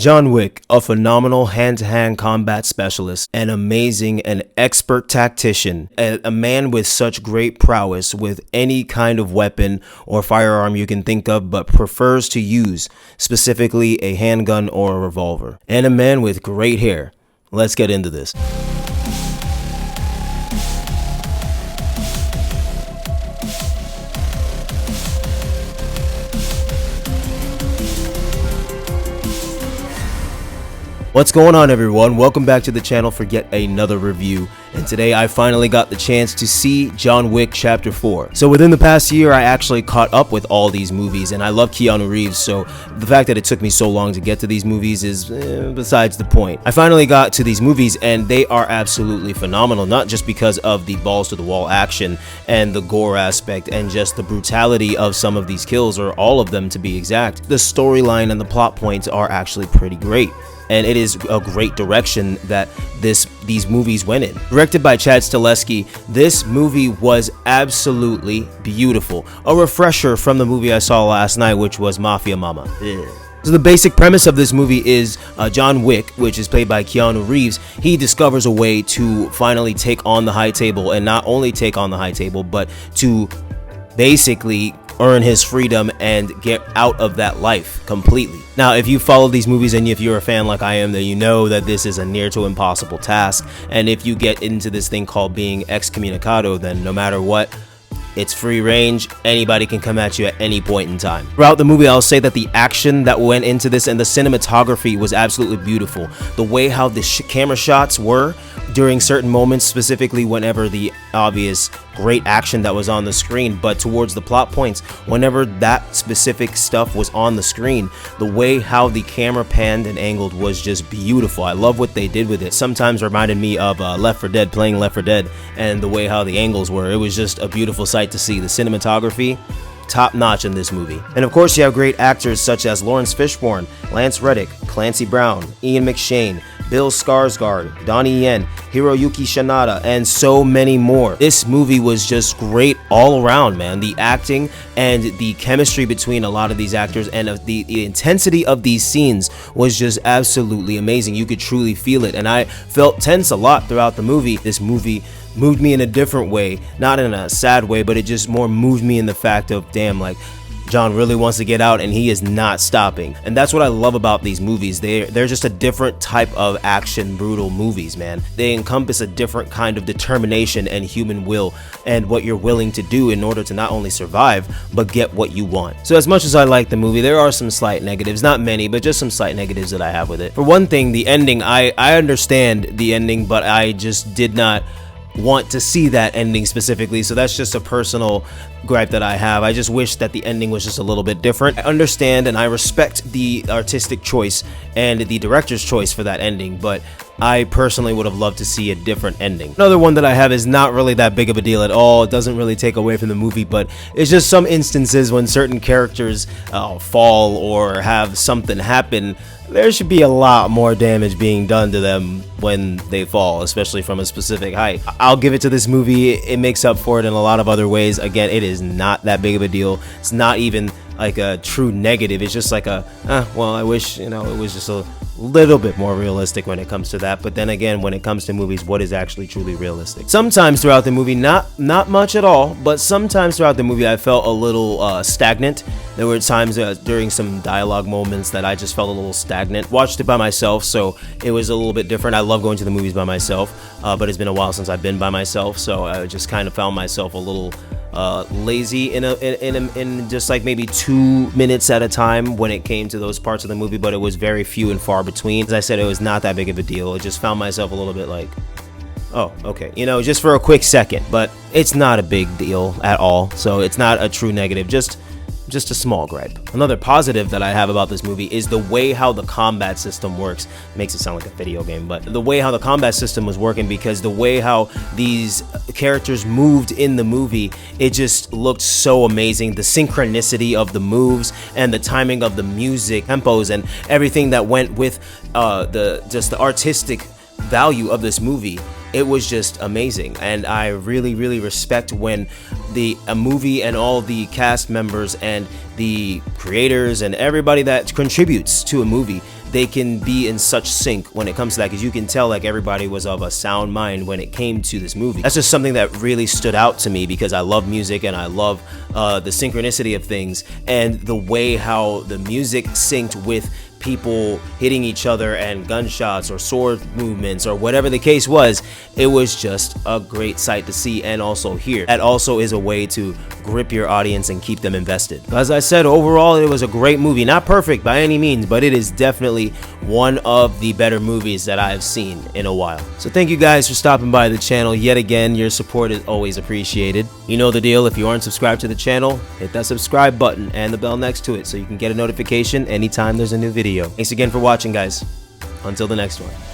John Wick, a phenomenal hand-to-hand combat specialist, an amazing and expert tactician, a man with such great prowess with any kind of weapon or firearm you can think of, but prefers to use specifically a handgun or a revolver, and a man with great hair. Let's get into this. What's going on, everyone? Welcome back to the channel for yet another review, and today I finally got the chance to see John Wick Chapter 4. So within the past year, I actually caught up with all these movies, and I love Keanu Reeves, so the fact that it took me so long to get to these movies is besides the point. I finally got to these movies, and they are absolutely phenomenal, not just because of the balls-to-the-wall action and the gore aspect and just the brutality of some of these kills, or all of them to be exact. The storyline and the plot points are actually pretty great. And it is a great direction that these movies went in. Directed by Chad Stahelski, this movie was absolutely beautiful. A refresher from the movie I saw last night, which was Mafia Mama. So the basic premise of this movie is John Wick, which is played by Keanu Reeves. He discovers a way to finally take on the high table, and not only take on the high table, but to basically earn his freedom and get out of that life completely. Now, if you follow these movies and if you're a fan like I am, then you know that this is a near to impossible task. And if you get into this thing called being excommunicado, then no matter what, it's free range. Anybody can come at you at any point in time. Throughout the movie, I'll say that the action that went into this and the cinematography was absolutely beautiful. The way how the camera shots were during certain moments, specifically whenever the obvious great action that was on the screen, but towards the plot points, whenever that specific stuff was on the screen, the way how the camera panned and angled was just beautiful. I love what they did with it. Sometimes reminded me of Left 4 Dead, playing Left 4 Dead, and the way how the angles were. It was just a beautiful sight to see. The cinematography, top notch in this movie. And of course, you have great actors such as Lawrence Fishburne, Lance Reddick, Clancy Brown, Ian McShane, Bill Skarsgård, Donnie Yen, Hiroyuki Sanada, and so many more. This movie was just great all around, man. The acting and the chemistry between a lot of these actors and the intensity of these scenes was just absolutely amazing. You could truly feel it, and I felt tense a lot throughout the movie. This movie moved me in a different way, not in a sad way, but it just more moved me in the fact of, damn, like, John really wants to get out and he is not stopping. And that's what I love about these movies. They're just a different type of action, brutal movies, man. They encompass a different kind of determination and human will and what you're willing to do in order to not only survive, but get what you want. So as much as I like the movie, there are some slight negatives, not many, but just some slight negatives that I have with it. For one thing, the ending, I understand the ending, but I just did not want to see that ending specifically, so that's just a personal gripe that I have. I just wish that the ending was just a little bit different. I understand and I respect the artistic choice and the director's choice for that ending, but I personally would have loved to see a different ending. Another one that I have is not really that big of a deal at all. It doesn't really take away from the movie, but it's just some instances when certain characters fall or have something happen, there should be a lot more damage being done to them when they fall, especially from a specific height. I'll give it to this movie. It makes up for it in a lot of other ways. Again, it is not that big of a deal. It's not even like a true negative. It's just like a, well, I wish, it was just a little bit more realistic when it comes to that. But then again, when it comes to movies, what is actually truly realistic? Sometimes throughout the movie, not much at all, but sometimes throughout the movie, I felt a little stagnant. There were times during some dialogue moments that I just felt a little stagnant. Watched it by myself, so it was a little bit different. I love going to the movies by myself, but it's been a while since I've been by myself, so I just kind of found myself a little lazy in just like maybe 2 minutes at a time when it came to those parts of the movie, but it was very few and far between. As I said, it was not that big of a deal. I just found myself a little bit like, oh, okay, just for a quick second, but it's not a big deal at all, so it's not a true negative, just a small gripe. Another positive that I have about this movie is the way how the combat system works. Makes it sound like a video game, but the way how the combat system was working, because the way how these characters moved in the movie, it just looked so amazing. The synchronicity of the moves and the timing of the music, tempos, and everything that went with the artistic value of this movie. It was just amazing, and I really respect when a movie and all the cast members and the creators and everybody that contributes to a movie, they can be in such sync when it comes to that, because you can tell like everybody was of a sound mind when it came to this movie. That's just something that really stood out to me, because I love music and I love the synchronicity of things, and the way how the music synced with people hitting each other and gunshots or sword movements or whatever the case was. It was just a great sight to see and also hear. That also is a way to grip your audience and keep them invested. As I said, overall it was a great movie. Not perfect by any means, but it is definitely one of the better movies that I've seen in a while. So thank you guys for stopping by the channel yet again. Your support is always appreciated. You know the deal. If you aren't subscribed to the channel, hit that subscribe button and the bell next to it so you can get a notification anytime there's a new video. Thanks again for watching, guys. Until the next one.